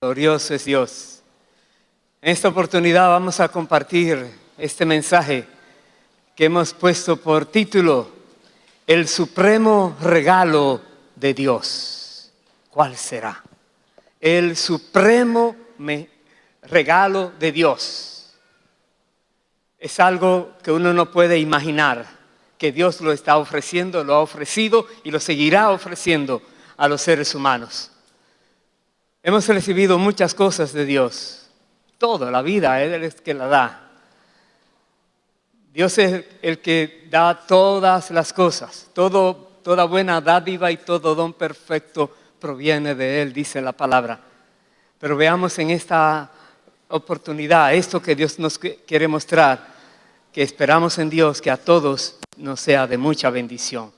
Glorioso es Dios. En esta oportunidad vamos a compartir este mensaje que hemos puesto por título: El supremo regalo de Dios. ¿Cuál será? El supremo regalo de Dios. Es algo que uno no puede imaginar, que Dios lo está ofreciendo, lo ha ofrecido y lo seguirá ofreciendo a los seres humanos. Hemos recibido muchas cosas de Dios. Toda la vida Él es el que la da. Dios es el que da todas las cosas. Toda buena dádiva y todo don perfecto proviene de Él, dice la palabra. Pero veamos en esta oportunidad esto que Dios nos quiere mostrar, que esperamos en Dios que a todos nos sea de mucha bendición.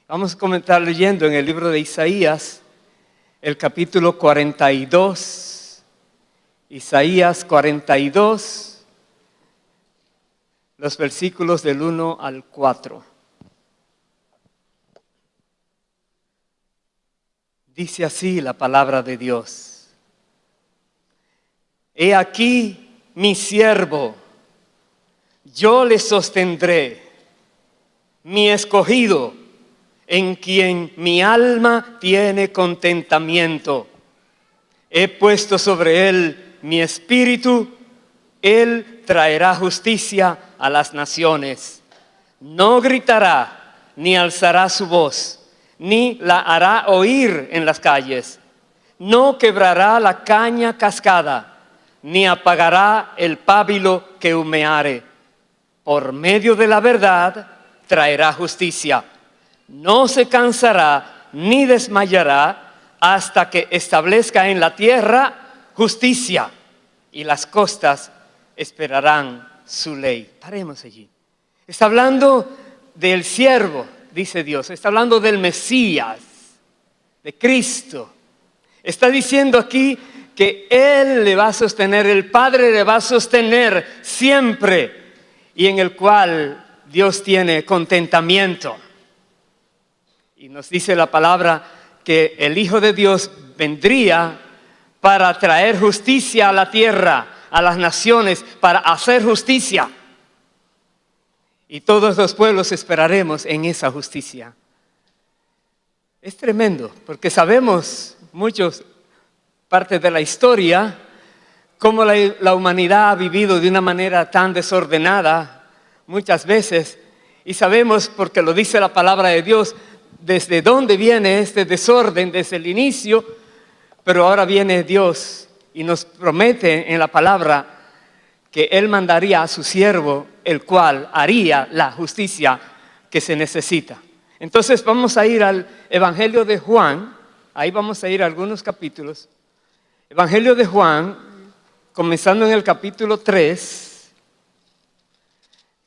Vamos a comenzar leyendo en el libro de Isaías, el capítulo 42, Isaías 42, los versículos del 1 al 4. Dice así la palabra de Dios: He aquí mi siervo, yo le sostendré, mi escogido, en quien mi alma tiene contentamiento. He puesto sobre él mi espíritu, él traerá justicia a las naciones. No gritará, ni alzará su voz, ni la hará oír en las calles. No quebrará la caña cascada, ni apagará el pábilo que humeare. Por medio de la verdad traerá justicia. No se cansará ni desmayará hasta que establezca en la tierra justicia, y las costas esperarán su ley. Paremos allí. Está hablando del siervo, dice Dios. Está hablando del Mesías, de Cristo. Está diciendo aquí que Él le va a sostener, el Padre le va a sostener siempre, y en el cual Dios tiene contentamiento. Y nos dice la palabra que el Hijo de Dios vendría para traer justicia a la tierra, a las naciones, para hacer justicia. Y todos los pueblos esperaremos en esa justicia. Es tremendo, porque sabemos muchas partes de la historia cómo la humanidad ha vivido de una manera tan desordenada muchas veces. Y sabemos, porque lo dice la palabra de Dios, desde dónde viene este desorden desde el inicio. Pero ahora viene Dios y nos promete en la palabra que Él mandaría a su siervo, el cual haría la justicia que se necesita. Entonces vamos a ir al Evangelio de Juan. Ahí vamos a ir a algunos capítulos. Evangelio de Juan, comenzando en el capítulo 3.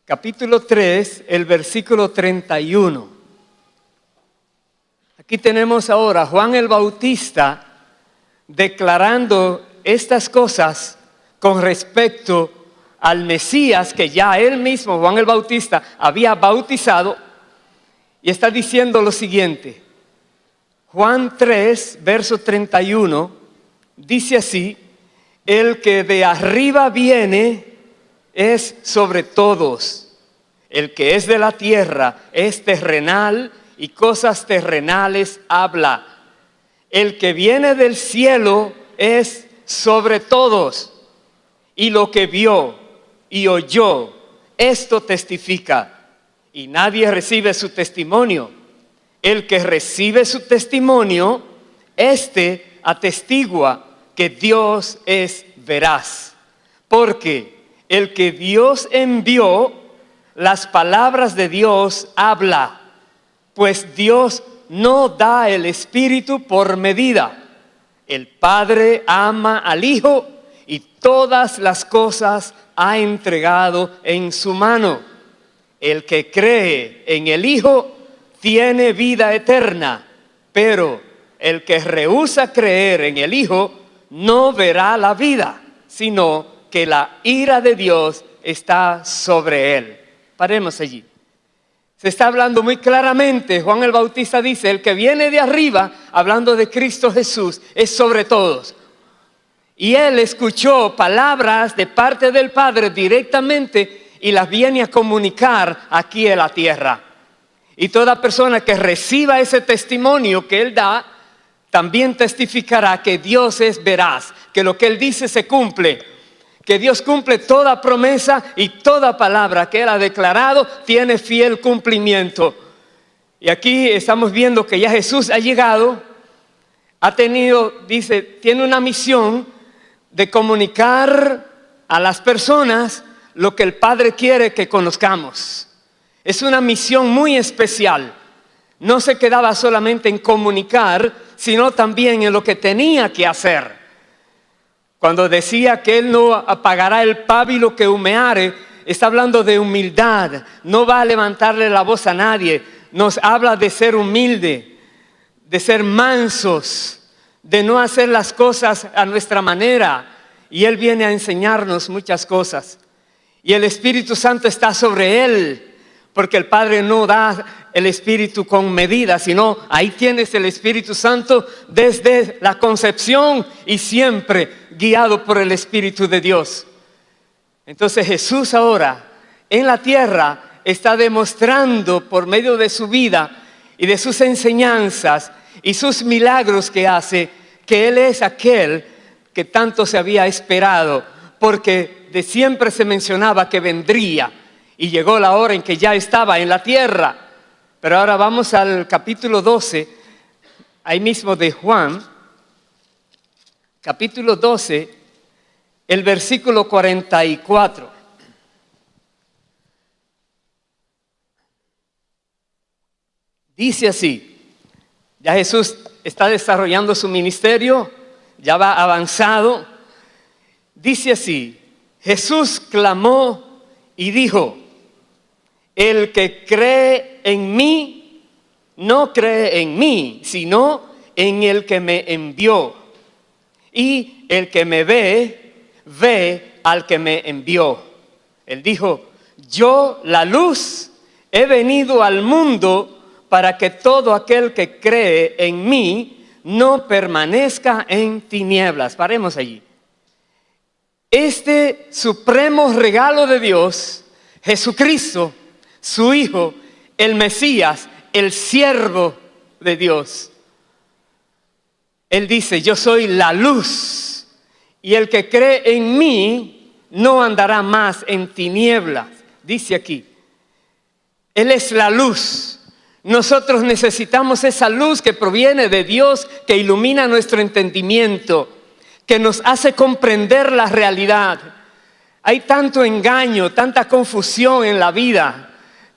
Capítulo 3, el versículo 31. Aquí tenemos ahora a Juan el Bautista declarando estas cosas con respecto al Mesías que ya él mismo, Juan el Bautista, había bautizado, y está diciendo lo siguiente. Juan 3, verso 31, dice así: El que de arriba viene es sobre todos. El que es de la tierra es terrenal y cosas terrenales habla. El que viene del cielo es sobre todos, y lo que vio y oyó, esto testifica, y nadie recibe su testimonio. El que recibe su testimonio, este atestigua que Dios es veraz, porque el que Dios envió, las palabras de Dios habla, pues Dios no da el Espíritu por medida. El Padre ama al Hijo y todas las cosas ha entregado en su mano. El que cree en el Hijo tiene vida eterna, pero el que rehúsa creer en el Hijo no verá la vida, sino que la ira de Dios está sobre él. Paremos allí. Se está hablando muy claramente. Juan el Bautista dice: el que viene de arriba, hablando de Cristo Jesús, es sobre todos. Y él escuchó palabras de parte del Padre directamente y las viene a comunicar aquí en la tierra. Y toda persona que reciba ese testimonio que él da, también testificará que Dios es veraz, que lo que él dice se cumple, que Dios cumple toda promesa y toda palabra que él ha declarado tiene fiel cumplimiento. Y aquí estamos viendo que ya Jesús ha llegado, ha tenido, dice, tiene una misión de comunicar a las personas lo que el Padre quiere que conozcamos. Es una misión muy especial. No se quedaba solamente en comunicar, sino también en lo que tenía que hacer. Cuando decía que Él no apagará el pábilo que humeare, está hablando de humildad. No va a levantarle la voz a nadie. Nos habla de ser humilde, de ser mansos, de no hacer las cosas a nuestra manera. Y Él viene a enseñarnos muchas cosas. Y el Espíritu Santo está sobre Él, porque el Padre no da el Espíritu con medida, sino ahí tienes el Espíritu Santo desde la concepción y siempre guiado por el Espíritu de Dios. Entonces Jesús ahora en la tierra está demostrando por medio de su vida y de sus enseñanzas y sus milagros que hace, que Él es aquel que tanto se había esperado, porque de siempre se mencionaba que vendría y llegó la hora en que ya estaba en la tierra. Pero ahora vamos al capítulo 12, ahí mismo de Juan, capítulo 12, el versículo 44. Dice así, ya Jesús está desarrollando su ministerio, ya va avanzado. Dice así, Jesús clamó y dijo, el que cree en mí, no cree en mí, sino en el que me envió. Y el que me ve, ve al que me envió. Él dijo, yo, la luz, he venido al mundo para que todo aquel que cree en mí no permanezca en tinieblas. Paremos allí. Este supremo regalo de Dios, Jesucristo, su Hijo, el Mesías, el siervo de Dios. Él dice, yo soy la luz y el que cree en mí no andará más en tinieblas. Dice aquí, Él es la luz. Nosotros necesitamos esa luz que proviene de Dios, que ilumina nuestro entendimiento, que nos hace comprender la realidad. Hay tanto engaño, tanta confusión en la vida,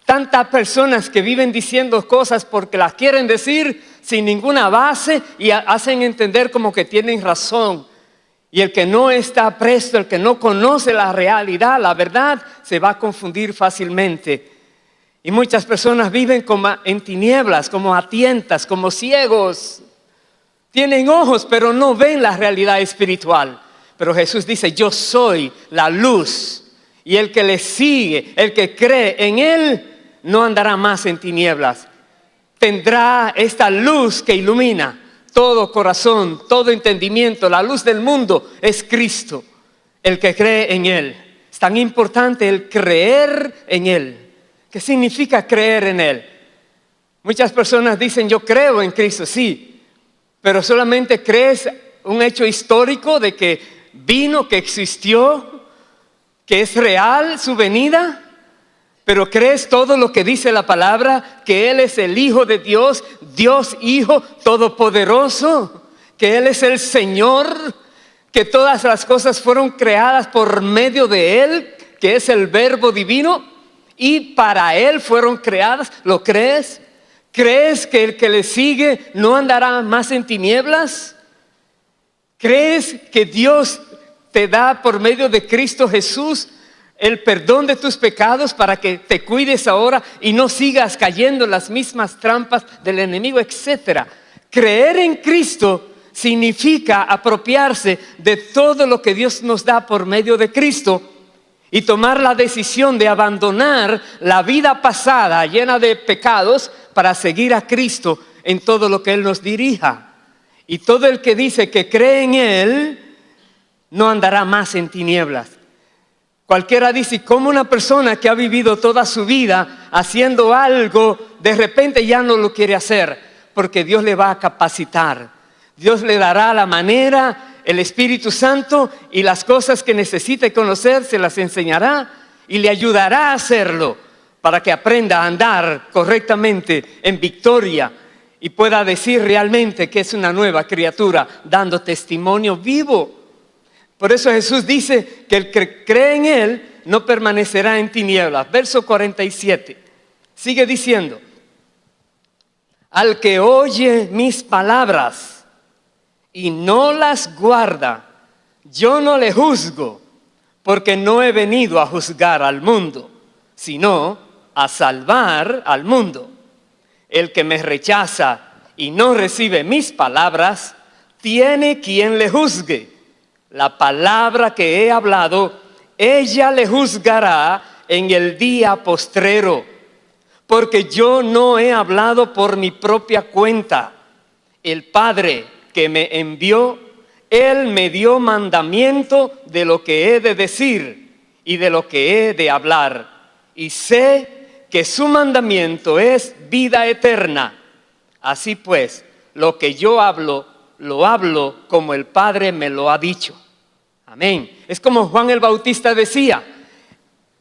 tantas personas que viven diciendo cosas porque las quieren decir sin ninguna base y hacen entender como que tienen razón. Y el que no está presto, el que no conoce la realidad, la verdad, se va a confundir fácilmente. Y muchas personas viven como en tinieblas, como a tientas, como ciegos. Tienen ojos, pero no ven la realidad espiritual. Pero Jesús dice, yo soy la luz. Y el que le sigue, el que cree en Él, no andará más en tinieblas. Tendrá esta luz que ilumina todo corazón, todo entendimiento. La luz del mundo es Cristo, el que cree en Él. Es tan importante el creer en Él. ¿Qué significa creer en Él? Muchas personas dicen, yo creo en Cristo, sí, pero solamente crees un hecho histórico de que vino, que existió, que es real su venida, pero crees todo lo que dice la palabra, que Él es el Hijo de Dios, Dios Hijo Todopoderoso, que Él es el Señor, que todas las cosas fueron creadas por medio de Él, que es el Verbo divino. Y para Él fueron creadas. ¿Lo crees? ¿Crees que el que le sigue no andará más en tinieblas? ¿Crees que Dios te da por medio de Cristo Jesús el perdón de tus pecados para que te cuides ahora y no sigas cayendo en las mismas trampas del enemigo, etcétera? Creer en Cristo significa apropiarse de todo lo que Dios nos da por medio de Cristo y tomar la decisión de abandonar la vida pasada llena de pecados para seguir a Cristo en todo lo que Él nos dirija. Y todo el que dice que cree en Él no andará más en tinieblas. Cualquiera dice, ¿cómo una persona que ha vivido toda su vida haciendo algo, de repente ya no lo quiere hacer? Porque Dios le va a capacitar. Dios le dará la manera, el Espíritu Santo, y las cosas que necesite conocer se las enseñará y le ayudará a hacerlo para que aprenda a andar correctamente en victoria y pueda decir realmente que es una nueva criatura, dando testimonio vivo. Por eso Jesús dice que el que cree en Él no permanecerá en tinieblas. Verso 47, sigue diciendo: al que oye mis palabras y no las guarda, yo no le juzgo, porque no he venido a juzgar al mundo, sino a salvar al mundo. El que me rechaza y no recibe mis palabras, tiene quien le juzgue. La palabra que he hablado, ella le juzgará en el día postrero, porque yo no he hablado por mi propia cuenta. El Padre que me envió, Él me dio mandamiento de lo que he de decir y de lo que he de hablar. Y sé que su mandamiento es vida eterna. Así pues, lo que yo hablo, lo hablo como el Padre me lo ha dicho. Amén. Es como Juan el Bautista decía,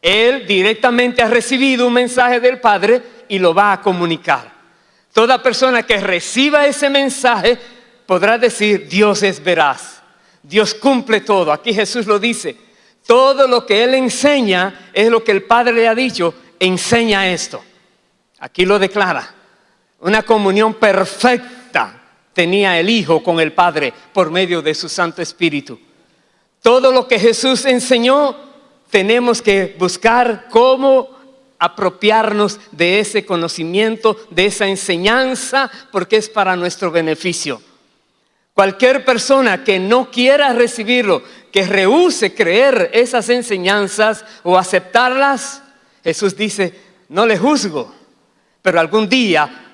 él directamente ha recibido un mensaje del Padre y lo va a comunicar. Toda persona que reciba ese mensaje podrá decir, Dios es veraz, Dios cumple todo. Aquí Jesús lo dice, todo lo que Él enseña es lo que el Padre le ha dicho, enseña esto. Aquí lo declara. Una comunión perfecta tenía el Hijo con el Padre por medio de su Santo Espíritu. Todo lo que Jesús enseñó, tenemos que buscar cómo apropiarnos de ese conocimiento, de esa enseñanza, porque es para nuestro beneficio. Cualquier persona que no quiera recibirlo, que rehúse creer esas enseñanzas o aceptarlas, Jesús dice, no le juzgo, pero algún día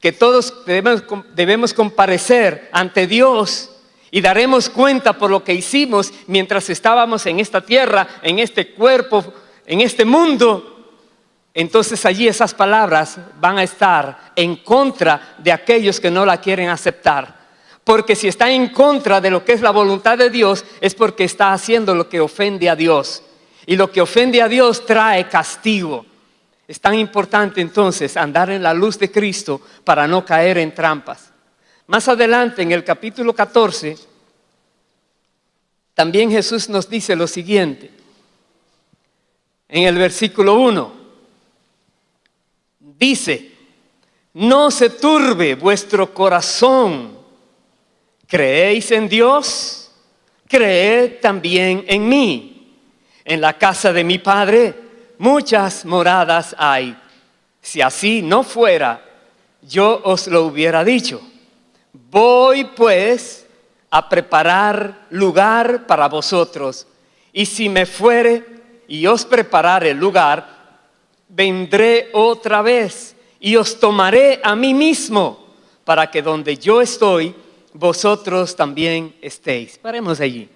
que todos debemos comparecer ante Dios y daremos cuenta por lo que hicimos mientras estábamos en esta tierra, en este cuerpo, en este mundo. Entonces allí esas palabras van a estar en contra de aquellos que no la quieren aceptar. Porque si está en contra de lo que es la voluntad de Dios, es porque está haciendo lo que ofende a Dios. Y lo que ofende a Dios trae castigo. Es tan importante entonces andar en la luz de Cristo para no caer en trampas. Más adelante en el capítulo 14, también Jesús nos dice lo siguiente. En el versículo 1, dice, no se turbe vuestro corazón. ¿Creéis en Dios? Creed también en mí. En la casa de mi Padre muchas moradas hay. Si así no fuera, yo os lo hubiera dicho. Voy pues a preparar lugar para vosotros. Y si me fuere y os preparare el lugar, vendré otra vez y os tomaré a mí mismo, para que donde yo estoy, vosotros también estéis. Paremos allí.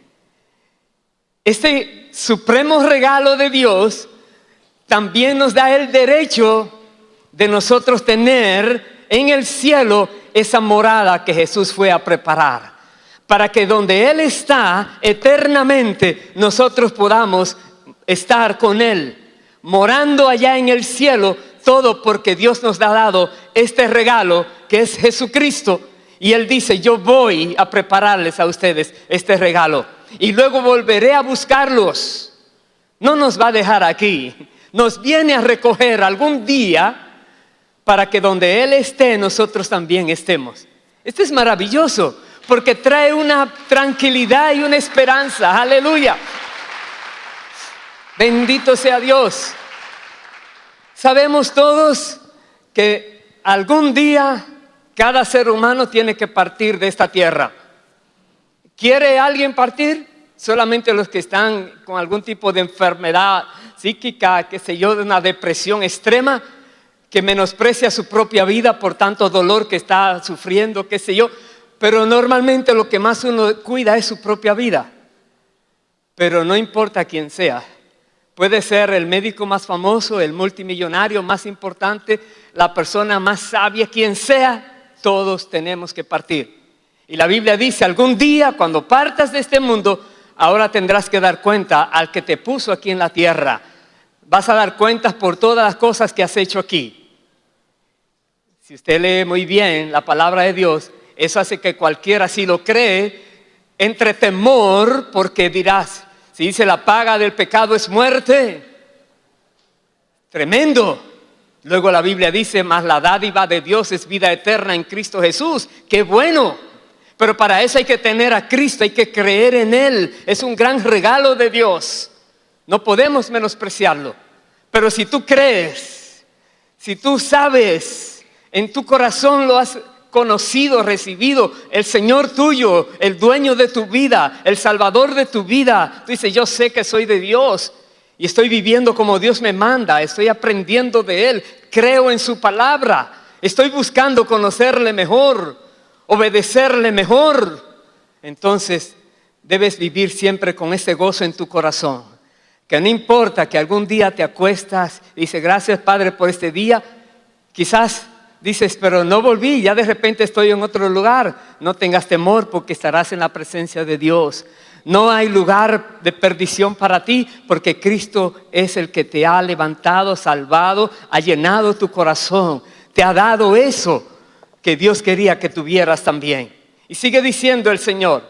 Este supremo regalo de Dios también nos da el derecho de nosotros tener en el cielo esa morada que Jesús fue a preparar, para que donde Él está eternamente nosotros podamos estar con Él, morando allá en el cielo, todo porque Dios nos ha dado este regalo que es Jesucristo. Y Él dice, yo voy a prepararles a ustedes este regalo y luego volveré a buscarlos. No nos va a dejar aquí, nos viene a recoger algún día para que donde Él esté, nosotros también estemos. Esto es maravilloso porque trae una tranquilidad y una esperanza. Aleluya. Bendito sea Dios. Sabemos todos que algún día cada ser humano tiene que partir de esta tierra. ¿Quiere alguien partir? Solamente los que están con algún tipo de enfermedad psíquica, qué sé yo, de una depresión extrema, que menosprecia su propia vida por tanto dolor que está sufriendo, qué sé yo. Pero normalmente lo que más uno cuida es su propia vida. pero no importa quién sea. Puede ser el médico más famoso, el multimillonario más importante, la persona más sabia, quien sea, todos tenemos que partir. Y la Biblia dice, algún día cuando partas de este mundo, ahora tendrás que dar cuenta al que te puso aquí en la tierra. Vas a dar cuentas por todas las cosas que has hecho aquí. Si usted lee muy bien la palabra de Dios, eso hace que cualquiera, si lo cree, entre temor, porque dirás, si dice la paga del pecado es muerte, tremendo. Luego la Biblia dice, mas la dádiva de Dios es vida eterna en Cristo Jesús. ¡Qué bueno! Pero para eso hay que tener a Cristo, hay que creer en Él. Es un gran regalo de Dios. No podemos menospreciarlo. Pero si tú crees, si tú sabes, en tu corazón lo has conocido, recibido, el Señor tuyo, el dueño de tu vida, el Salvador de tu vida. Tú dices, yo sé que soy de Dios y estoy viviendo como Dios me manda, estoy aprendiendo de Él, creo en su palabra, estoy buscando conocerle mejor, obedecerle mejor. Entonces debes vivir siempre con ese gozo en tu corazón, que no importa que algún día te acuestas y dices, gracias Padre por este día, quizás dices, pero no volví, ya de repente estoy en otro lugar. No tengas temor porque estarás en la presencia de Dios. No hay lugar de perdición para ti porque Cristo es el que te ha levantado, salvado, ha llenado tu corazón. Te ha dado eso que Dios quería que tuvieras también. Y sigue diciendo el Señor,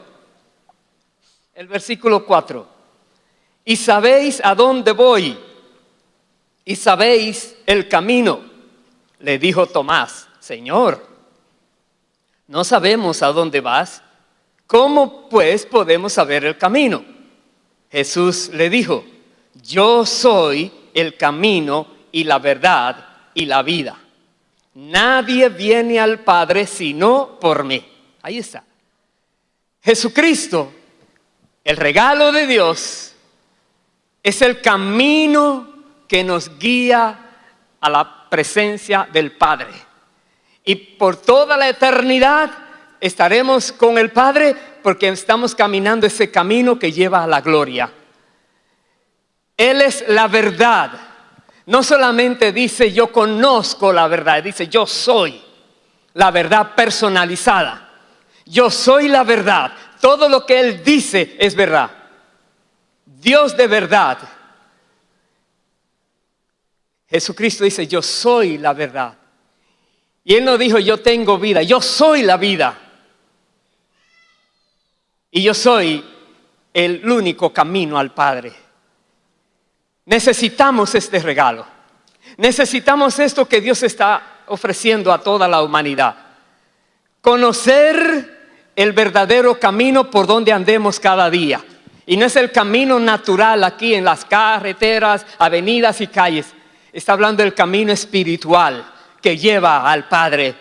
el versículo 4. Y sabéis a dónde voy y sabéis el camino. Le dijo Tomás, Señor, no sabemos a dónde vas, ¿cómo pues podemos saber el camino? Jesús le dijo, yo soy el camino y la verdad y la vida. Nadie viene al Padre sino por mí. Ahí está. Jesucristo, el regalo de Dios, es el camino que nos guía a la presencia del Padre. Y por toda la eternidad estaremos con el Padre porque estamos caminando ese camino que lleva a la gloria. Él es la verdad. No solamente dice yo conozco la verdad, dice yo soy la verdad personalizada. Yo soy la verdad. Todo lo que Él dice es verdad. Dios de verdad. Jesucristo dice, yo soy la verdad. Y Él no dijo, yo tengo vida, yo soy la vida. Y yo soy el único camino al Padre. Necesitamos este regalo. Necesitamos esto que Dios está ofreciendo a toda la humanidad. Conocer el verdadero camino por donde andemos cada día. Y no es el camino natural aquí en las carreteras, avenidas y calles. Está hablando del camino espiritual que lleva al Padre.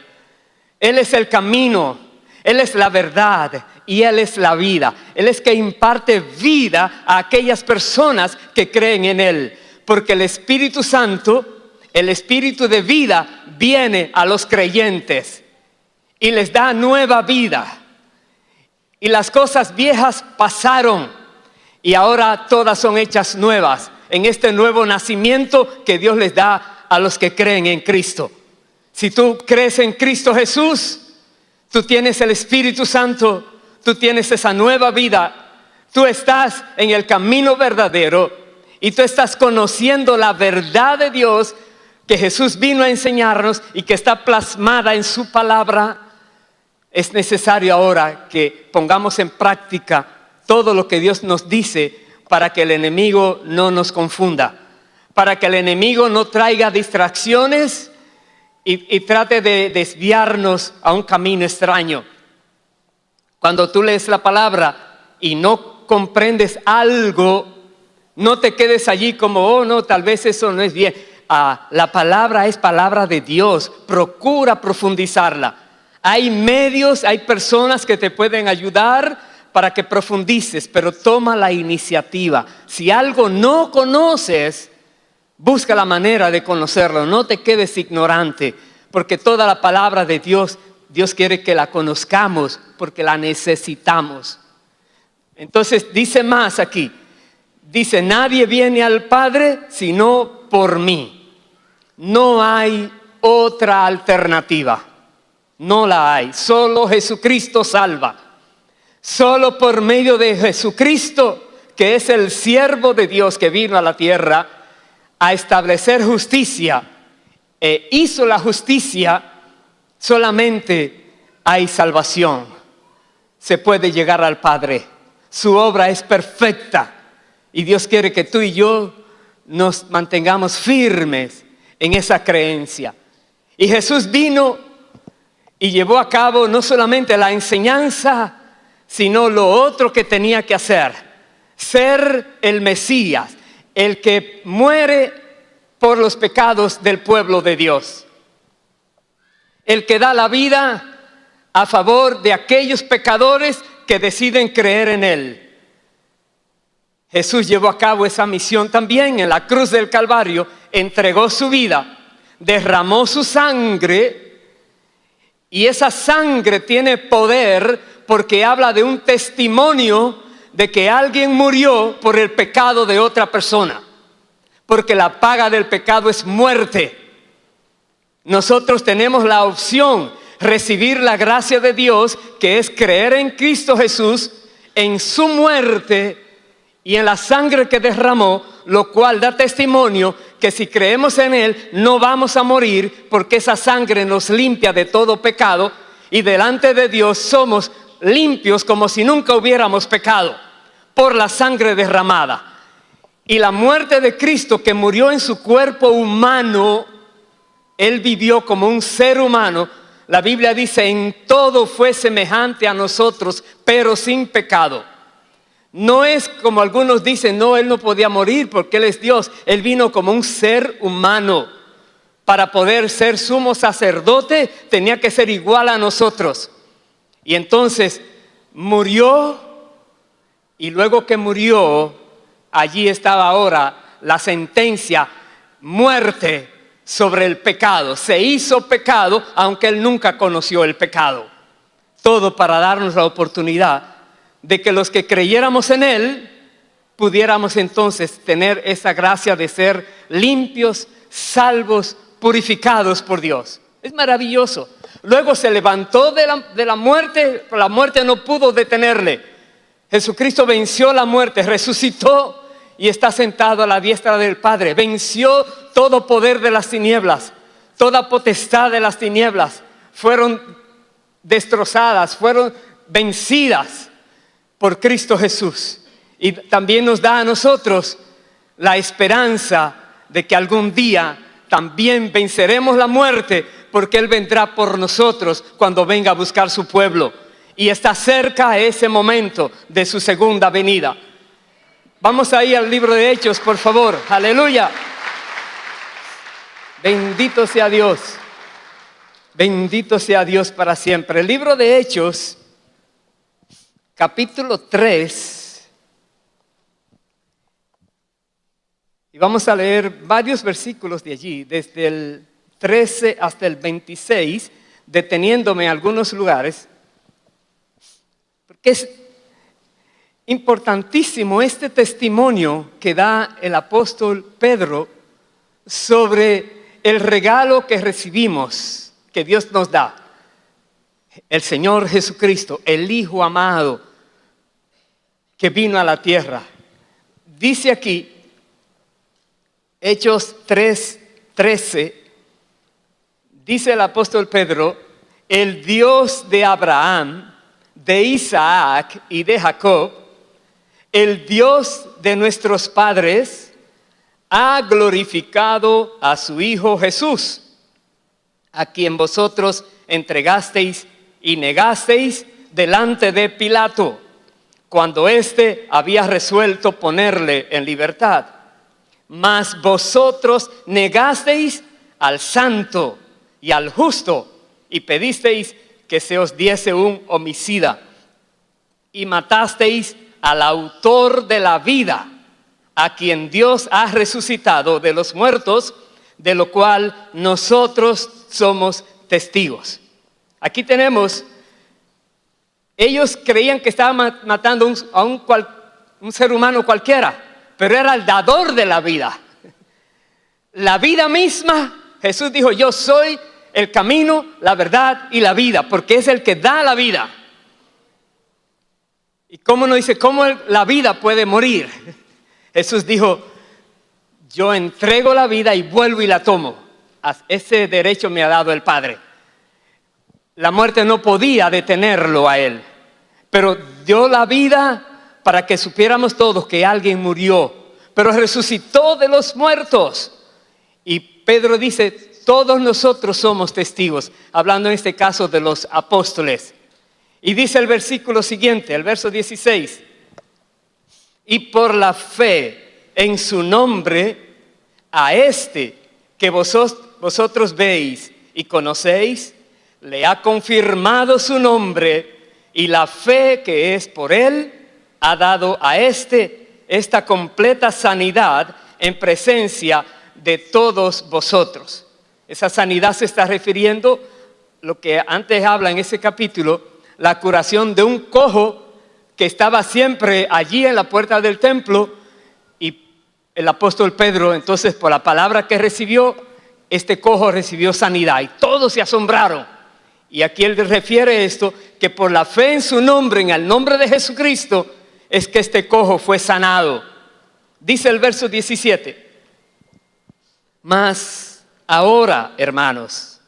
Él es el camino, Él es la verdad y Él es la vida. Él es que imparte vida a aquellas personas que creen en Él. Porque el Espíritu Santo, el Espíritu de vida, viene a los creyentes y les da nueva vida. Y las cosas viejas pasaron y ahora todas son hechas nuevas. En este nuevo nacimiento que Dios les da a los que creen en Cristo. Si tú crees en Cristo Jesús, tú tienes el Espíritu Santo, tú tienes esa nueva vida, tú estás en el camino verdadero y tú estás conociendo la verdad de Dios que Jesús vino a enseñarnos y que está plasmada en su palabra. Es necesario ahora que pongamos en práctica todo lo que Dios nos dice para que el enemigo no nos confunda, para que el enemigo no traiga distracciones y trate de desviarnos a un camino extraño. Cuando tú lees la palabra y no comprendes algo, no te quedes allí como, oh no, tal vez eso no es bien. La palabra es palabra de Dios, procura profundizarla. Hay medios, hay personas que te pueden ayudar para que profundices, pero toma la iniciativa. Si algo no conoces, busca la manera de conocerlo. No te quedes ignorante, porque toda la palabra de Dios, Dios quiere que la conozcamos, porque la necesitamos. Entonces dice más aquí, dice, nadie viene al Padre sino por mí. No hay otra alternativa. No la hay. Solo Jesucristo salva. Solo por medio de Jesucristo, que es el siervo de Dios que vino a la tierra a establecer justicia e hizo la justicia, solamente hay salvación. Se puede llegar al Padre. Su obra es perfecta y Dios quiere que tú y yo nos mantengamos firmes en esa creencia. Y Jesús vino y llevó a cabo no solamente la enseñanza, sino lo otro que tenía que hacer: ser el Mesías, el que muere por los pecados del pueblo de Dios, el que da la vida a favor de aquellos pecadores que deciden creer en Él. Jesús llevó a cabo esa misión también en la cruz del Calvario, entregó su vida, derramó su sangre, y esa sangre tiene poder porque habla de un testimonio de que alguien murió por el pecado de otra persona, porque la paga del pecado es muerte. Nosotros tenemos la opción: recibir la gracia de Dios, que es creer en Cristo Jesús, en su muerte y en la sangre que derramó, lo cual da testimonio que si creemos en Él no vamos a morir, porque esa sangre nos limpia de todo pecado y delante de Dios somos limpios como si nunca hubiéramos pecado por la sangre derramada. Y la muerte de Cristo, que murió en su cuerpo humano, Él vivió como un ser humano. La Biblia dice, en todo fue semejante a nosotros, pero sin pecado. No es como algunos dicen, no, Él no podía morir porque Él es Dios. Él vino como un ser humano. Para poder ser sumo sacerdote, tenía que ser igual a nosotros. Y entonces murió, y luego que murió, allí estaba ahora la sentencia: muerte sobre el pecado. Se hizo pecado, aunque Él nunca conoció el pecado. Todo para darnos la oportunidad de que los que creyéramos en Él pudiéramos entonces tener esa gracia de ser limpios, salvos, purificados por Dios. Es maravilloso. Luego se levantó de la muerte, pero la muerte no pudo detenerle. Jesucristo venció la muerte, resucitó y está sentado a la diestra del Padre. Venció todo poder de las tinieblas, toda potestad de las tinieblas. Fueron destrozadas, fueron vencidas por Cristo Jesús. Y también nos da a nosotros la esperanza de que algún día también venceremos la muerte, porque Él vendrá por nosotros cuando venga a buscar su pueblo. Y está cerca ese momento de su segunda venida. Vamos a ir al libro de Hechos, por favor. Aleluya. Bendito sea Dios. Bendito sea Dios para siempre. El libro de Hechos, capítulo 3. Y vamos a leer varios versículos de allí, desde el 13 hasta el 26, deteniéndome en algunos lugares, porque es importantísimo este testimonio que da el apóstol Pedro sobre el regalo que recibimos, que Dios nos da. El Señor Jesucristo, el Hijo amado, que vino a la tierra. Dice aquí, Hechos 3:13, dice el apóstol Pedro: el Dios de Abraham, de Isaac y de Jacob, el Dios de nuestros padres, ha glorificado a su Hijo Jesús, a quien vosotros entregasteis y negasteis delante de Pilato, cuando éste había resuelto ponerle en libertad. Mas vosotros negasteis al santo y al justo, y pedisteis que se os diese un homicida, y matasteis al autor de la vida, a quien Dios ha resucitado de los muertos, de lo cual nosotros somos testigos. Aquí tenemos, ellos creían que estaban matando a un ser humano cualquiera, pero era el dador de la vida. La vida misma, Jesús dijo, yo soy el camino, la verdad y la vida, porque es el que da la vida. ¿Y cómo nos dice cómo la vida puede morir? Jesús dijo, yo entrego la vida y vuelvo y la tomo. Ese derecho me ha dado el Padre. La muerte no podía detenerlo a él, pero dio la vida para que supiéramos todos que alguien murió, pero resucitó de los muertos. Y Pedro dice, todos nosotros somos testigos, hablando en este caso de los apóstoles. Y dice el versículo siguiente, el verso 16, y por la fe en su nombre, a este que vosotros veis y conocéis, le ha confirmado su nombre, y la fe que es por él ha dado a esta completa sanidad en presencia de todos vosotros. Esa sanidad se está refiriendo, lo que antes habla en ese capítulo, la curación de un cojo que estaba siempre allí en la puerta del templo, y el apóstol Pedro, entonces, por la palabra que recibió, este cojo recibió sanidad y todos se asombraron. Y aquí él refiere esto, que por la fe en su nombre, en el nombre de Jesucristo, es que este cojo fue sanado. Dice el verso 17, mas ahora, hermanos,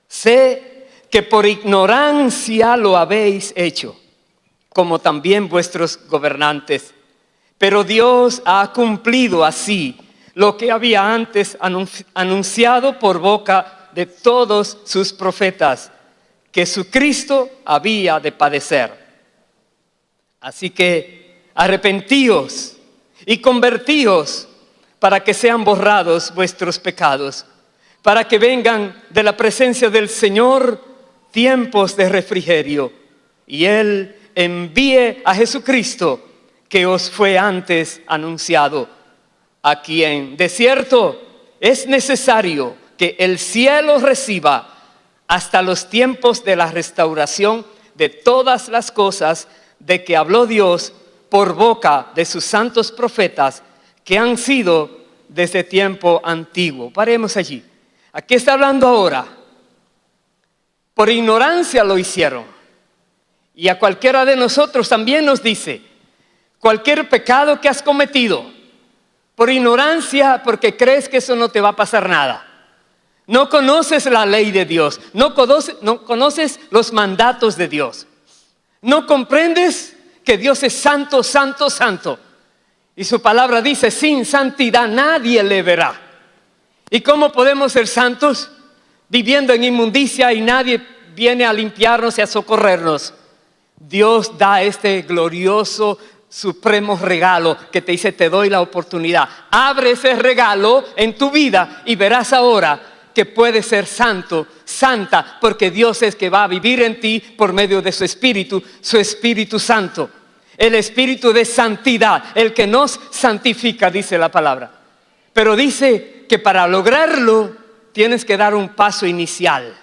sé que por ignorancia lo habéis hecho, como también vuestros gobernantes. Pero Dios ha cumplido así lo que había antes anunciado por boca de todos sus profetas, que su Cristo había de padecer. Así que arrepentíos y convertíos para que sean borrados vuestros pecados, para que vengan de la presencia del Señor tiempos de refrigerio, y Él envíe a Jesucristo, que os fue antes anunciado, a quien de cierto es necesario que el cielo reciba hasta los tiempos de la restauración de todas las cosas de que habló Dios por boca de sus santos profetas, que han sido desde tiempo antiguo. Paremos allí. Aquí está hablando ahora. Por ignorancia lo hicieron. Y a cualquiera de nosotros también nos dice, cualquier pecado que has cometido, por ignorancia, porque crees que eso no te va a pasar nada. No conoces la ley de Dios, no conoces los mandatos de Dios. No comprendes que Dios es santo, santo, santo. Y su palabra dice, sin santidad nadie le verá. ¿Y cómo podemos ser santos? Viviendo en inmundicia y nadie viene a limpiarnos y a socorrernos. Dios da este glorioso, supremo regalo que te dice, te doy la oportunidad. Abre ese regalo en tu vida y verás ahora que puedes ser santo, santa, porque Dios es que va a vivir en ti por medio de su Espíritu Santo. El Espíritu de santidad, el que nos santifica, dice la palabra. Pero dice que para lograrlo tienes que dar un paso inicial.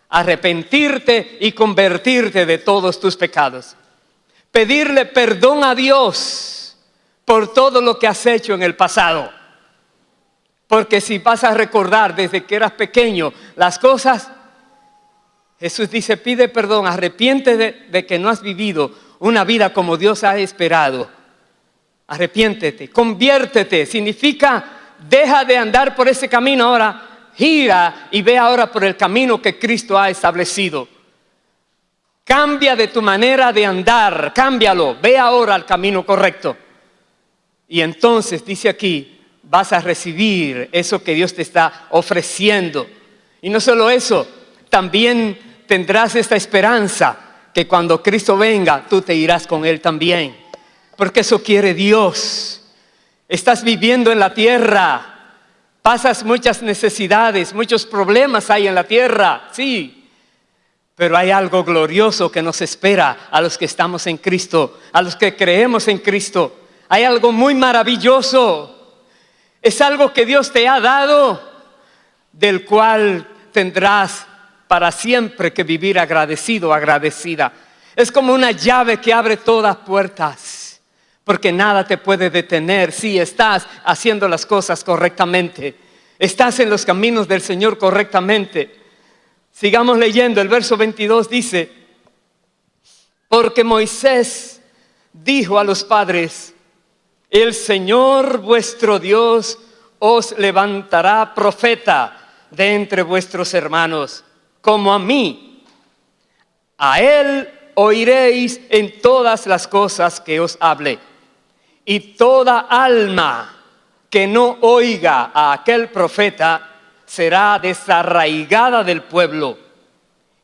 Arrepentirte y convertirte de todos tus pecados. Pedirle perdón a Dios por todo lo que has hecho en el pasado. Porque si vas a recordar desde que eras pequeño las cosas, Jesús dice, pide perdón, arrepiéntete de que no has vivido una vida como Dios ha esperado. Arrepiéntete, conviértete, significa deja de andar por ese camino ahora, gira y ve ahora por el camino que Cristo ha establecido. Cambia de tu manera de andar, cámbialo, ve ahora al camino correcto. Y entonces dice aquí, vas a recibir eso que Dios te está ofreciendo. Y no solo eso, también tendrás esta esperanza que cuando Cristo venga, tú te irás con Él también. Porque eso quiere Dios. Estás viviendo en la tierra, pasas muchas necesidades, muchos problemas hay en la tierra, sí. Pero hay algo glorioso que nos espera a los que estamos en Cristo, a los que creemos en Cristo. Hay algo muy maravilloso. Es algo que Dios te ha dado, del cual tendrás para siempre que vivir agradecido, agradecida. Es como una llave que abre todas puertas. porque nada te puede detener si estás haciendo las cosas correctamente. Estás en los caminos del Señor correctamente. Sigamos leyendo, el verso 22 dice: porque Moisés dijo a los padres: el Señor vuestro Dios os levantará profeta de entre vuestros hermanos, como a mí. A él oiréis en todas las cosas que os hable. Y toda alma que no oiga a aquel profeta será desarraigada del pueblo.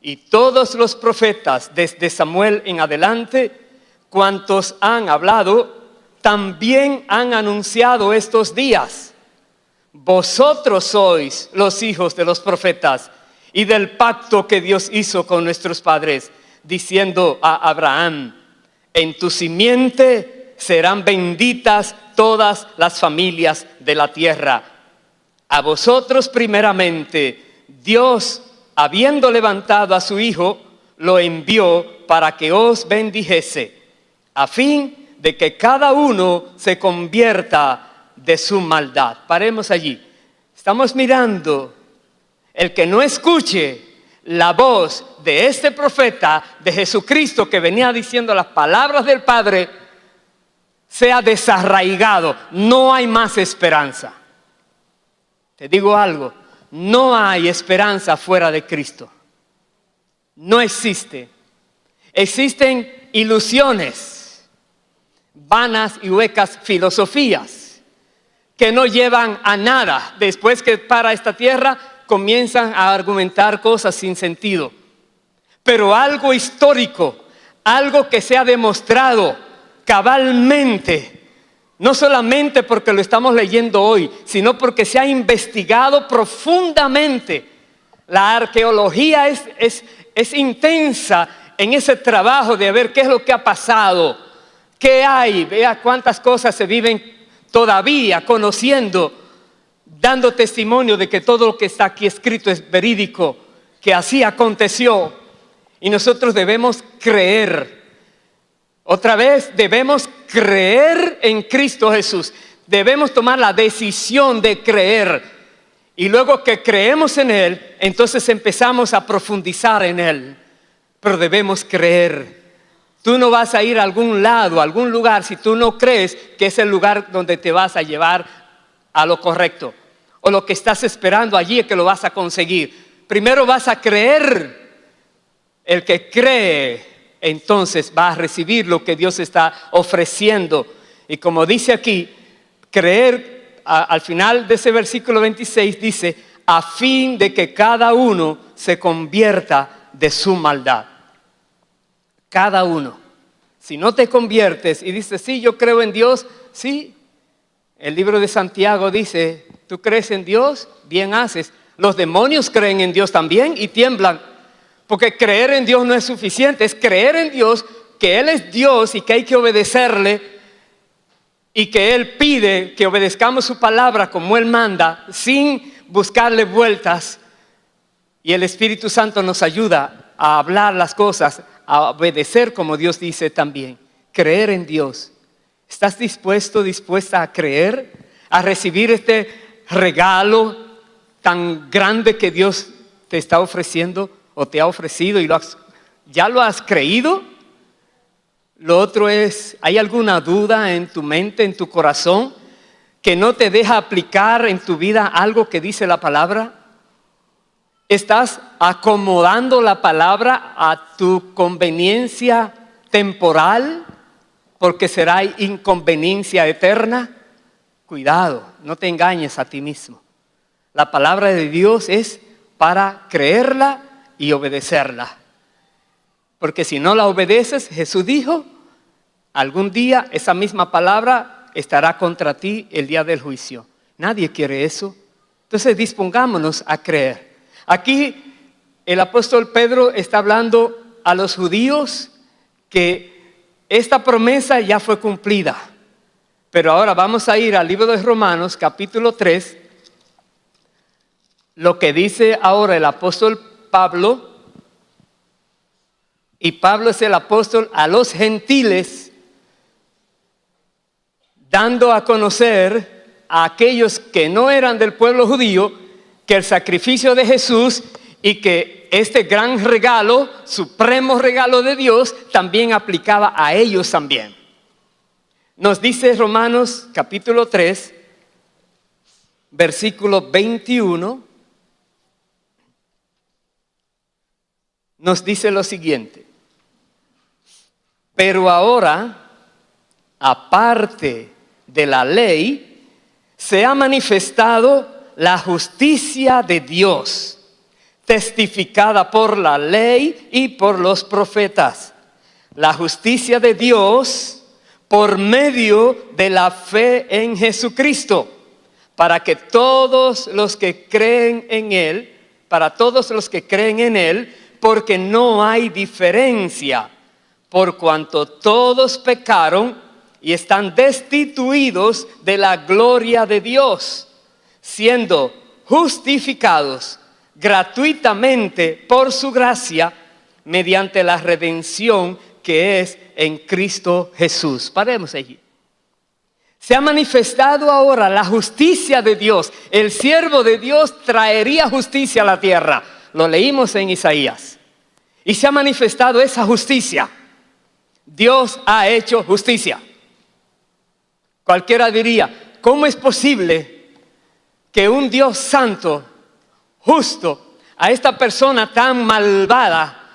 Y todos los profetas, desde Samuel en adelante, cuantos han hablado, también han anunciado estos días. Vosotros sois los hijos de los profetas y del pacto que Dios hizo con nuestros padres, diciendo a Abraham: en tu simiente serán benditas todas las familias de la tierra. A vosotros primeramente, Dios, habiendo levantado a su Hijo, lo envió para que os bendijese, a fin de que cada uno se convierta de su maldad. Paremos allí. Estamos mirando, el que no escuche la voz de este profeta, de Jesucristo, que venía diciendo las palabras del Padre, sea desarraigado. No hay más esperanza. Te digo algo, no hay esperanza fuera de Cristo. No existe. Existen ilusiones, vanas y huecas filosofías que no llevan a nada. Después que para esta tierra comienzan a argumentar cosas sin sentido. Pero algo histórico, algo que se ha demostrado cabalmente, no solamente porque lo estamos leyendo hoy, sino porque se ha investigado profundamente. La arqueología es intensa en ese trabajo de ver qué es lo que ha pasado, qué hay, vea cuántas cosas se viven todavía conociendo, dando testimonio de que todo lo que está aquí escrito es verídico, que así aconteció. Y nosotros debemos creer. Otra vez, debemos creer en Cristo Jesús. Debemos tomar la decisión de creer. Y luego que creemos en Él, entonces empezamos a profundizar en Él. Pero debemos creer. Tú no vas a ir a algún lado, a algún lugar, si tú no crees que es el lugar donde te vas a llevar a lo correcto. O lo que estás esperando allí es que lo vas a conseguir. Primero vas a creer. El que cree, entonces va a recibir lo que Dios está ofreciendo. Y como dice aquí, creer, al final de ese versículo 26 dice: a fin de que cada uno se convierta de su maldad. Cada uno. Si no te conviertes y dices: sí, yo creo en Dios, sí. El libro de Santiago dice: ¿tú crees en Dios? Bien haces. Los demonios creen en Dios también y tiemblan. Porque creer en Dios no es suficiente, es creer en Dios, que Él es Dios y que hay que obedecerle, y que Él pide que obedezcamos su palabra como Él manda, sin buscarle vueltas. Y el Espíritu Santo nos ayuda a hablar las cosas, a obedecer como Dios dice también. Creer en Dios. ¿Estás dispuesta a creer? A recibir este regalo tan grande que Dios te está ofreciendo o te ha ofrecido y ya lo has creído. Lo otro es, ¿hay alguna duda en tu mente, en tu corazón, que no te deja aplicar en tu vida algo que dice la palabra? ¿Estás acomodando la palabra a tu conveniencia temporal porque será inconveniencia eterna? Cuidado, no te engañes a ti mismo. La palabra de Dios es para creerla y obedecerla. Porque si no la obedeces, Jesús dijo, algún día esa misma palabra estará contra ti el día del juicio. Nadie quiere eso. Entonces dispongámonos a creer. Aquí el apóstol Pedro está hablando a los judíos que esta promesa ya fue cumplida. Pero ahora vamos a ir al libro de Romanos, capítulo 3. Lo que dice ahora el apóstol Pablo, y Pablo es el apóstol a los gentiles, dando a conocer a aquellos que no eran del pueblo judío que el sacrificio de Jesús y que este gran regalo, supremo regalo de Dios, también aplicaba a ellos también. Nos dice Romanos capítulo 3, versículo 21, nos dice lo siguiente: pero ahora, aparte de la ley, se ha manifestado la justicia de Dios, testificada por la ley y por los profetas. La justicia de Dios por medio de la fe en Jesucristo, para que todos los que creen en Él, porque no hay diferencia, por cuanto todos pecaron y están destituidos de la gloria de Dios, siendo justificados gratuitamente por su gracia mediante la redención que es en Cristo Jesús. Paremos allí. Se ha manifestado ahora la justicia de Dios. El siervo de Dios traería justicia a la tierra. Lo leímos en Isaías. Y se ha manifestado esa justicia. Dios ha hecho justicia. Cualquiera diría, ¿cómo es posible que un Dios santo, justo, a esta persona tan malvada,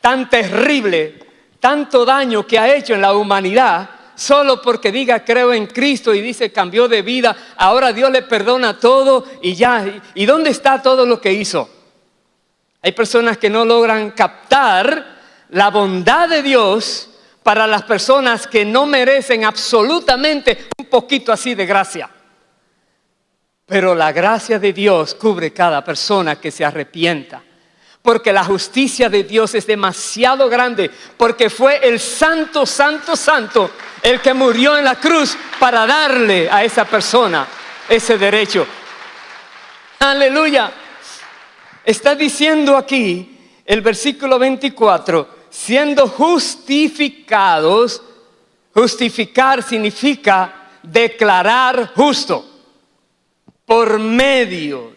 tan terrible, tanto daño que ha hecho en la humanidad, solo porque diga creo en Cristo y dice cambió de vida, ahora Dios le perdona todo y ya? ¿Y dónde está todo lo que hizo? Hay personas que no logran captar la bondad de Dios para las personas que no merecen absolutamente un poquito así de gracia. Pero la gracia de Dios cubre cada persona que se arrepienta. Porque la justicia de Dios es demasiado grande. Porque fue el santo, santo, santo el que murió en la cruz para darle a esa persona ese derecho. Aleluya. Está diciendo aquí el versículo 24, siendo justificados. Justificar significa declarar justo. Por medio,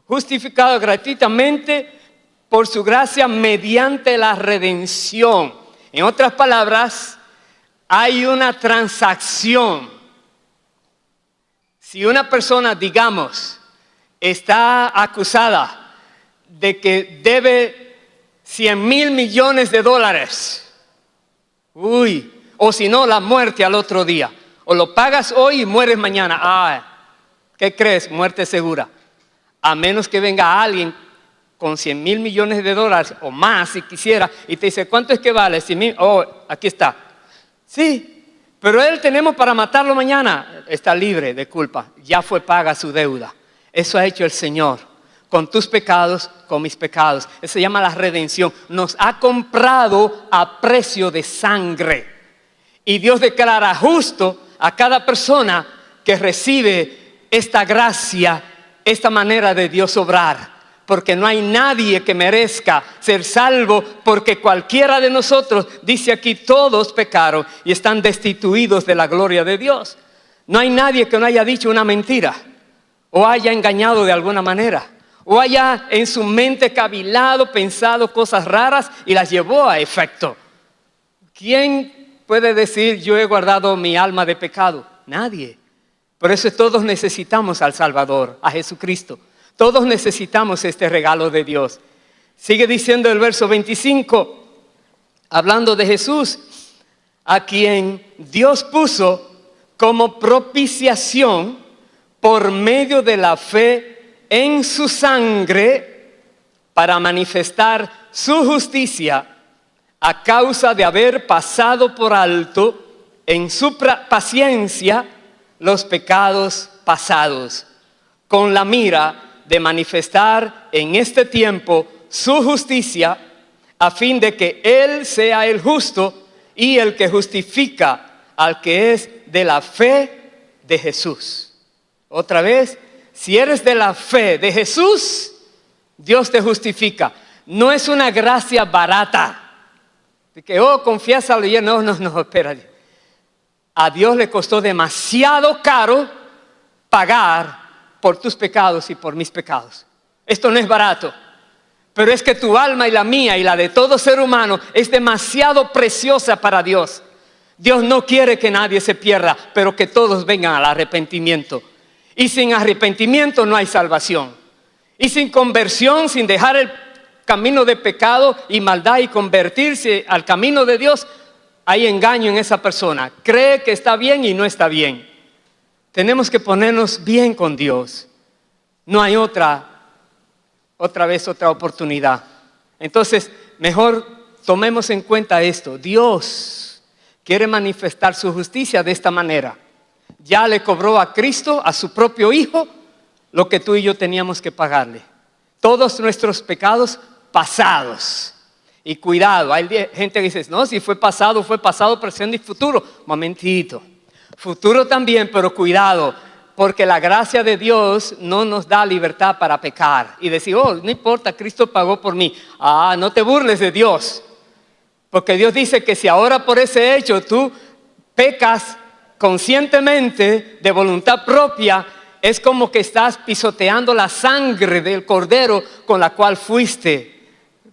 justificado gratuitamente por su gracia mediante la redención. En otras palabras, hay una transacción. Si una persona, digamos, está acusada de que debe 100,000 millones de dólares, o si no, la muerte al otro día, o lo pagas hoy y mueres mañana. ¿Qué crees? Muerte segura. A menos que venga alguien con 100,000 millones de dólares o más si quisiera y te dice, ¿cuánto es que vale? 100,000. Aquí está. Sí, pero él tenemos para matarlo mañana. Está libre de culpa. Ya fue paga su deuda. Eso ha hecho el Señor. Con tus pecados, con mis pecados. Eso se llama la redención. Nos ha comprado a precio de sangre. Y Dios declara justo a cada persona que recibe esta gracia, esta manera de Dios obrar, porque no hay nadie que merezca ser salvo, porque cualquiera de nosotros, dice aquí, todos pecaron y están destituidos de la gloria de Dios. No hay nadie que no haya dicho una mentira, o haya engañado de alguna manera, o haya en su mente cavilado, pensado cosas raras y las llevó a efecto. ¿Quién puede decir yo he guardado mi alma de pecado? Nadie. Por eso todos necesitamos al Salvador, a Jesucristo. Todos necesitamos este regalo de Dios. Sigue diciendo el verso 25, hablando de Jesús, a quien Dios puso como propiciación por medio de la fe en su sangre para manifestar su justicia a causa de haber pasado por alto en su paciencia los pecados pasados, con la mira de manifestar en este tiempo su justicia, a fin de que Él sea el justo y el que justifica al que es de la fe de Jesús. Otra vez, si eres de la fe de Jesús, Dios te justifica. No es una gracia barata, de que, confiésalo y no, espera. A Dios le costó demasiado caro pagar por tus pecados y por mis pecados. Esto no es barato. Pero es que tu alma y la mía y la de todo ser humano es demasiado preciosa para Dios. Dios no quiere que nadie se pierda, pero que todos vengan al arrepentimiento. Y sin arrepentimiento no hay salvación. Y sin conversión, sin dejar el camino de pecado y maldad y convertirse al camino de Dios, hay engaño en esa persona. Cree que está bien y no está bien. Tenemos que ponernos bien con Dios. No hay otra oportunidad. Entonces, mejor tomemos en cuenta esto. Dios quiere manifestar su justicia de esta manera. Ya le cobró a Cristo, a su propio Hijo, lo que tú y yo teníamos que pagarle. Todos nuestros pecados pasados. Y cuidado, hay gente que dice, no, si fue pasado, presente y futuro. Momentito. Futuro también, pero cuidado, porque la gracia de Dios no nos da libertad para pecar. Y decir, oh, no importa, Cristo pagó por mí. No te burles de Dios. Porque Dios dice que si ahora por ese hecho tú pecas conscientemente, de voluntad propia, es como que estás pisoteando la sangre del Cordero con la cual fuiste,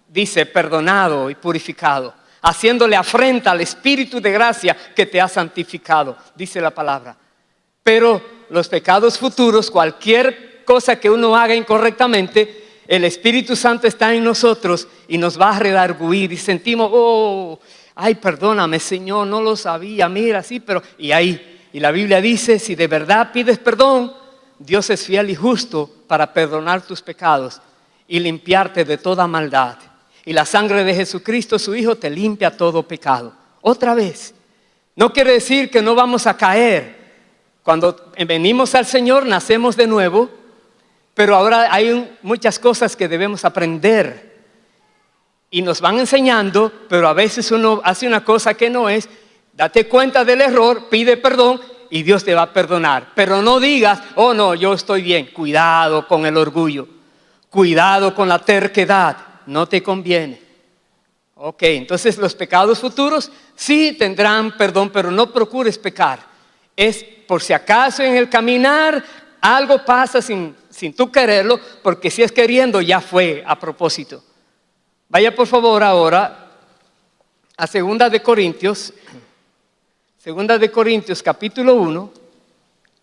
dice, perdonado y purificado, haciéndole afrenta al Espíritu de gracia que te ha santificado, dice la palabra. Pero los pecados futuros, cualquier cosa que uno haga incorrectamente, el Espíritu Santo está en nosotros y nos va a redarguir y sentimos, ay, perdóname, Señor, no lo sabía, mira, sí, pero... Y la Biblia dice, si de verdad pides perdón, Dios es fiel y justo para perdonar tus pecados y limpiarte de toda maldad. Y la sangre de Jesucristo, su Hijo, te limpia todo pecado. Otra vez, no quiere decir que no vamos a caer. Cuando venimos al Señor, nacemos de nuevo, pero ahora hay muchas cosas que debemos aprender. Y nos van enseñando, pero a veces uno hace una cosa que no es. Date cuenta del error, pide perdón y Dios te va a perdonar. Pero no digas, oh no, yo estoy bien. Cuidado con el orgullo. Cuidado con la terquedad. No te conviene. Ok, entonces los pecados futuros sí tendrán perdón, pero no procures pecar. Es por si acaso en el caminar algo pasa sin tú quererlo, porque si es queriendo ya fue a propósito. Vaya por favor ahora a 2 de Corintios capítulo 1,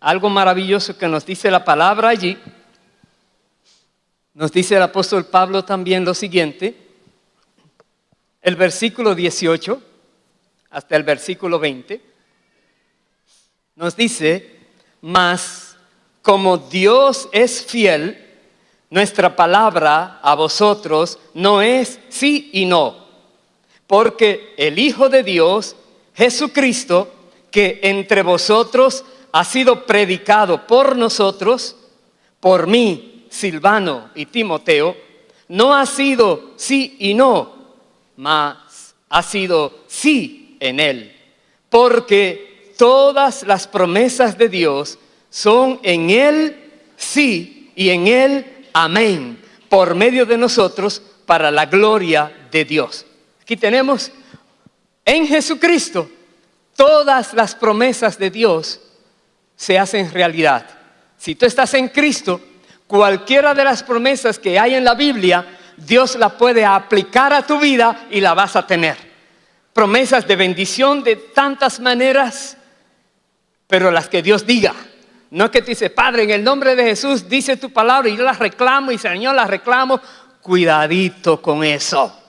algo maravilloso que nos dice la palabra allí. Nos dice el apóstol Pablo también lo siguiente, el versículo 18 hasta el versículo 20, nos dice, mas como Dios es fiel, nuestra palabra a vosotros no es sí y no, porque el Hijo de Dios, Jesucristo, que entre vosotros ha sido predicado por nosotros, por mí, Silvano y Timoteo, no ha sido sí y no, mas ha sido sí en él, porque todas las promesas de Dios son en él sí y en él amén, por medio de nosotros para la gloria de Dios. Aquí tenemos en Jesucristo todas las promesas de Dios se hacen realidad. Si tú estás en Cristo, cualquiera de las promesas que hay en la Biblia, Dios la puede aplicar a tu vida y la vas a tener. Promesas de bendición de tantas maneras, pero las que Dios diga. No es que te dice, Padre, en el nombre de Jesús, dice tu palabra y yo las reclamo y Señor las reclamo. Cuidadito con eso.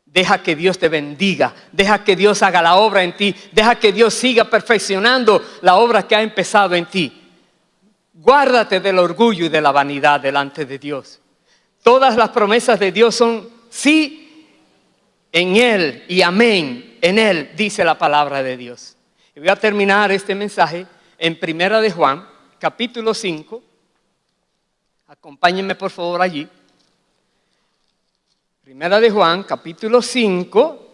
Deja que Dios te bendiga, deja que Dios haga la obra en ti, deja que Dios siga perfeccionando la obra que ha empezado en ti. Guárdate del orgullo y de la vanidad delante de Dios. Todas las promesas de Dios son sí en Él y amén en Él, dice la palabra de Dios. Y voy a terminar este mensaje en 1 de Juan, capítulo 5. Acompáñenme por favor allí. 1 de Juan, capítulo 5,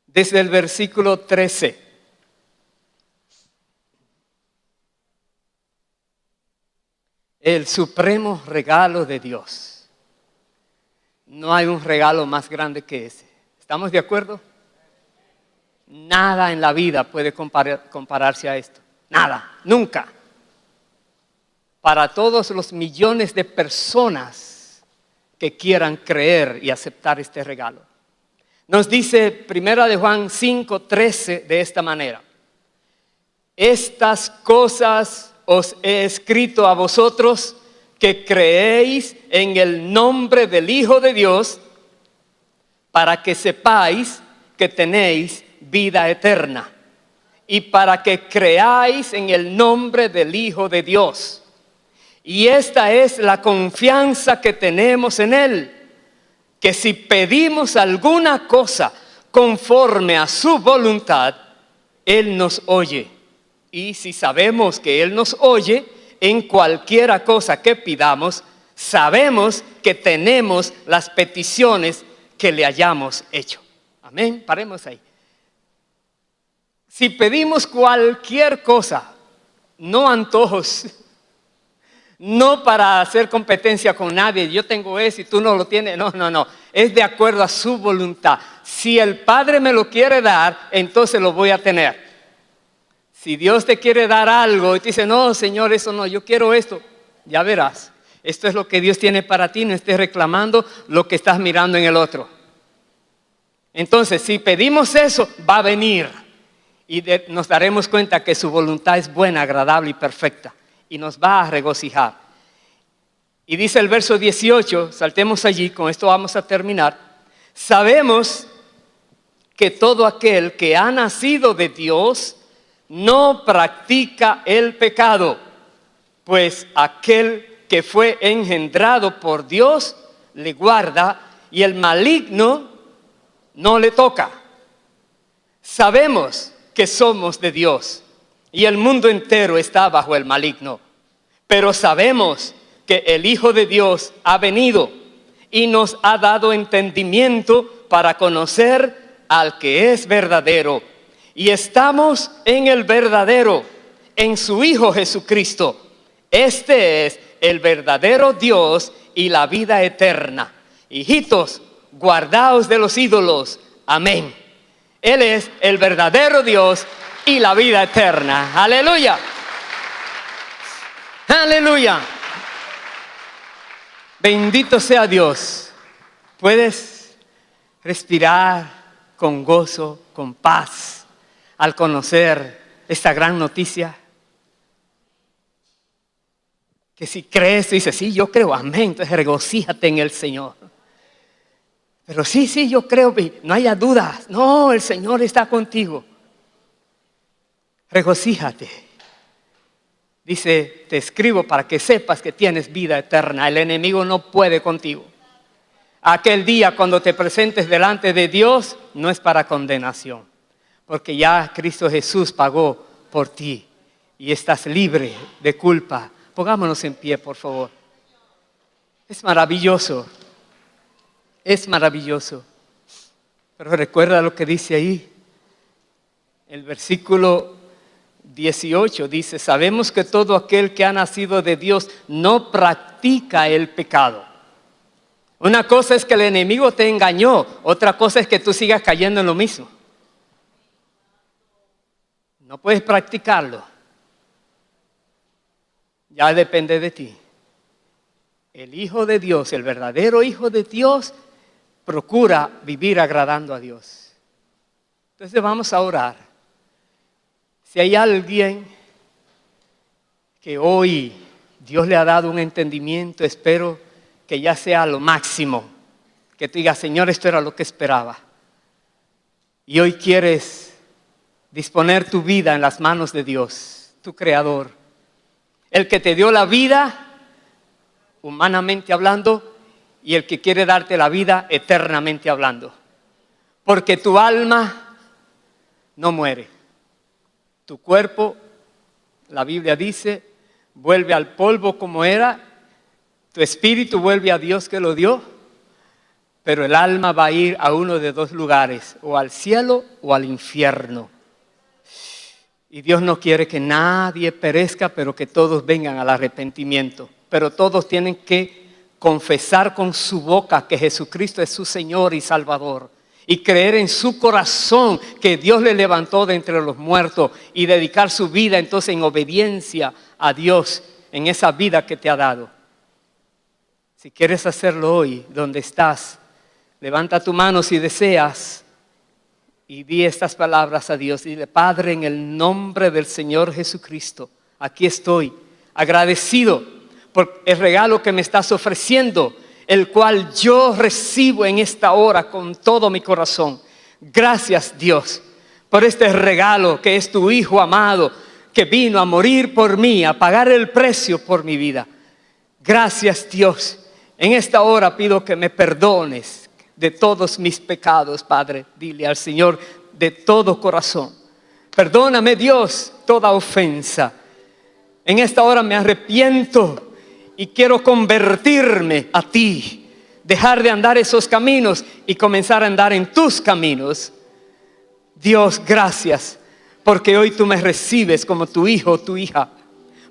desde el versículo 13. El supremo regalo de Dios. No hay un regalo más grande que ese. ¿Estamos de acuerdo? Nada en la vida puede compararse a esto. Nada, nunca. Para todos los millones de personas que quieran creer y aceptar este regalo. Nos dice 1 de Juan 5:13 de esta manera: estas cosas os he escrito a vosotros que creéis en el nombre del Hijo de Dios, para que sepáis que tenéis vida eterna, y para que creáis en el nombre del Hijo de Dios. Y esta es la confianza que tenemos en Él, que si pedimos alguna cosa conforme a su voluntad, Él nos oye. Y si sabemos que Él nos oye, en cualquiera cosa que pidamos, sabemos que tenemos las peticiones que le hayamos hecho. Amén, paremos ahí. Si pedimos cualquier cosa, no antojos, no para hacer competencia con nadie, yo tengo eso y tú no lo tienes, no, es de acuerdo a su voluntad. Si el Padre me lo quiere dar, entonces lo voy a tener. Si Dios te quiere dar algo y te dice, no, Señor, eso no, yo quiero esto, ya verás. Esto es lo que Dios tiene para ti, no estés reclamando lo que estás mirando en el otro. Entonces, si pedimos eso, va a venir. Y nos daremos cuenta que su voluntad es buena, agradable y perfecta. Y nos va a regocijar. Y dice el verso 18, saltemos allí, con esto vamos a terminar. Sabemos que todo aquel que ha nacido de Dios no practica el pecado, pues aquel que fue engendrado por Dios le guarda y el maligno no le toca. Sabemos que somos de Dios y el mundo entero está bajo el maligno, pero sabemos que el Hijo de Dios ha venido y nos ha dado entendimiento para conocer al que es verdadero. Y estamos en el verdadero, en su Hijo Jesucristo. Este es el verdadero Dios y la vida eterna. Hijitos, guardaos de los ídolos. Amén. Él es el verdadero Dios y la vida eterna. Aleluya. Aleluya. Bendito sea Dios. Puedes respirar con gozo, con paz, al conocer esta gran noticia. Que si crees, dices, sí, yo creo, amén, entonces regocíjate en el Señor. Pero sí, yo creo, no haya dudas, no, el Señor está contigo. Regocíjate. Dice, te escribo para que sepas que tienes vida eterna, el enemigo no puede contigo. Aquel día cuando te presentes delante de Dios, no es para condenación, porque ya Cristo Jesús pagó por ti y estás libre de culpa. Pongámonos en pie, por favor. Es maravilloso. Es maravilloso. Pero recuerda lo que dice ahí. El versículo 18 dice, sabemos que todo aquel que ha nacido de Dios no practica el pecado. Una cosa es que el enemigo te engañó, otra cosa es que tú sigas cayendo en lo mismo. No puedes practicarlo. Ya depende de ti. El Hijo de Dios, el verdadero Hijo de Dios, procura vivir agradando a Dios. Entonces vamos a orar. Si hay alguien que hoy Dios le ha dado un entendimiento, espero que ya sea lo máximo. Que tú digas, Señor, esto era lo que esperaba. Y hoy quieres disponer tu vida en las manos de Dios, tu Creador. El que te dio la vida, humanamente hablando, y el que quiere darte la vida eternamente hablando. Porque tu alma no muere. Tu cuerpo, la Biblia dice, vuelve al polvo como era. Tu espíritu vuelve a Dios que lo dio. Pero el alma va a ir a uno de dos lugares, o al cielo o al infierno. Y Dios no quiere que nadie perezca, pero que todos vengan al arrepentimiento. Pero todos tienen que confesar con su boca que Jesucristo es su Señor y Salvador. y creer en su corazón que Dios le levantó de entre los muertos y dedicar su vida entonces en obediencia a Dios en esa vida que te ha dado. Si quieres hacerlo hoy, donde estás, levanta tu mano si deseas y di estas palabras a Dios. Dile: Padre, en el nombre del Señor Jesucristo, aquí estoy, agradecido por el regalo que me estás ofreciendo, el cual yo recibo en esta hora con todo mi corazón. Gracias, Dios, por este regalo que es tu Hijo amado, que vino a morir por mí, a pagar el precio por mi vida. Gracias, Dios. En esta hora pido que me perdones de todos mis pecados, Padre. Dile al Señor de todo corazón: perdóname, Dios, toda ofensa. En esta hora me arrepiento y quiero convertirme a ti, dejar de andar esos caminos y comenzar a andar en tus caminos. Dios, gracias, porque hoy tú me recibes como tu hijo o tu hija,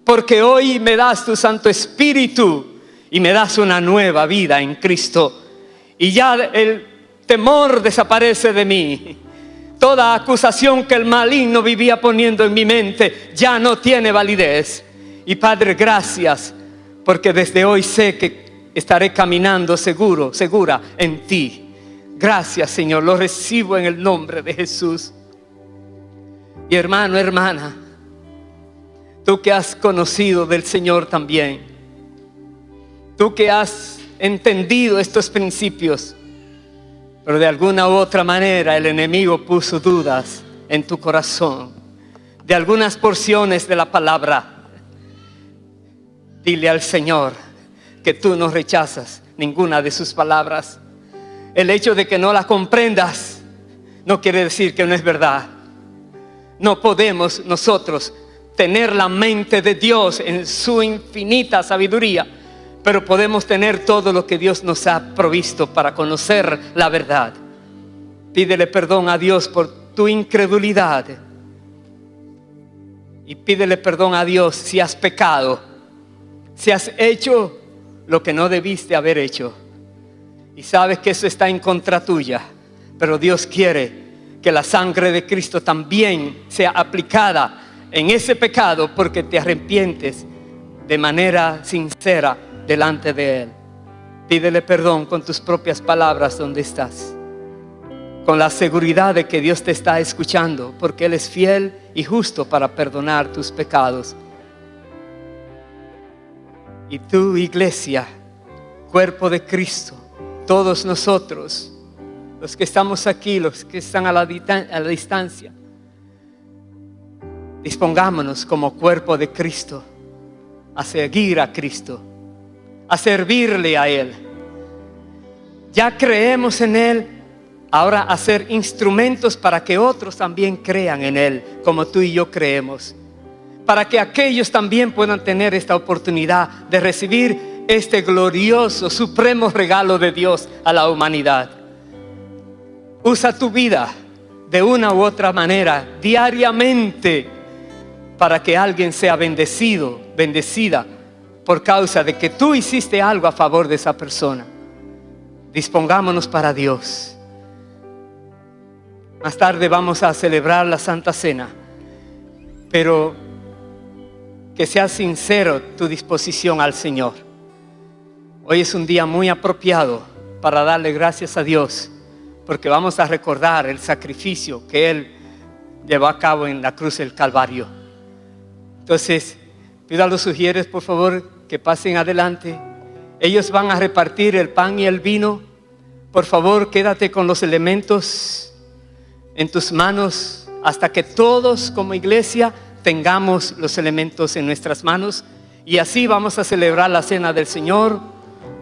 porque hoy me das tu Santo Espíritu y me das una nueva vida en Cristo. Y ya el temor desaparece de mí. Toda acusación que el maligno vivía poniendo en mi mente ya no tiene validez. Y Padre, gracias, porque desde hoy sé que estaré caminando segura en ti. Gracias, Señor, lo recibo en el nombre de Jesús. Y hermano, hermana, tú que has conocido del Señor también, tú que has entendido estos principios, pero de alguna u otra manera el enemigo puso dudas en tu corazón de algunas porciones de la palabra. Dile al Señor que tú no rechazas ninguna de sus palabras. El hecho de que no la comprendas no quiere decir que no es verdad. No podemos nosotros tener la mente de Dios en su infinita sabiduría, pero podemos tener todo lo que Dios nos ha provisto para conocer la verdad. Pídele perdón a Dios por tu incredulidad y pídele perdón a Dios si has pecado, si has hecho lo que no debiste haber hecho y sabes que eso está en contra tuya, pero Dios quiere que la sangre de Cristo también sea aplicada en ese pecado, porque te arrepientes de manera sincera delante de Él. Pídele perdón con tus propias palabras donde estás, con la seguridad de que Dios te está escuchando, porque Él es fiel y justo para perdonar tus pecados. Y tú, iglesia, cuerpo de Cristo, todos nosotros, los que estamos aquí, los que están a la distancia, dispongámonos como cuerpo de Cristo a seguir a Cristo, a servirle a Él. Ya creemos en Él, ahora a ser instrumentos para que otros también crean en Él, como tú y yo creemos, para que aquellos también puedan tener esta oportunidad de recibir este glorioso, supremo regalo de Dios a la humanidad. Usa tu vida de una u otra manera, diariamente, para que alguien sea bendecido, bendecida, por causa de que tú hiciste algo a favor de esa persona. Dispongámonos para Dios. Más tarde vamos a celebrar la Santa Cena, pero que sea sincero tu disposición al Señor. Hoy es un día muy apropiado para darle gracias a Dios, porque vamos a recordar el sacrificio que Él llevó a cabo en la cruz del Calvario. Entonces, pido a los sugieres, por favor, que pasen adelante. Ellos van a repartir el pan y el vino. Por favor, quédate con los elementos en tus manos hasta que todos como iglesia tengamos los elementos en nuestras manos. Y así vamos a celebrar la cena del Señor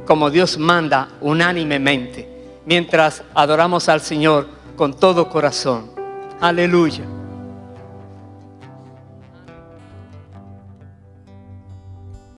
como Dios manda, unánimemente, mientras adoramos al Señor con todo corazón. Aleluya.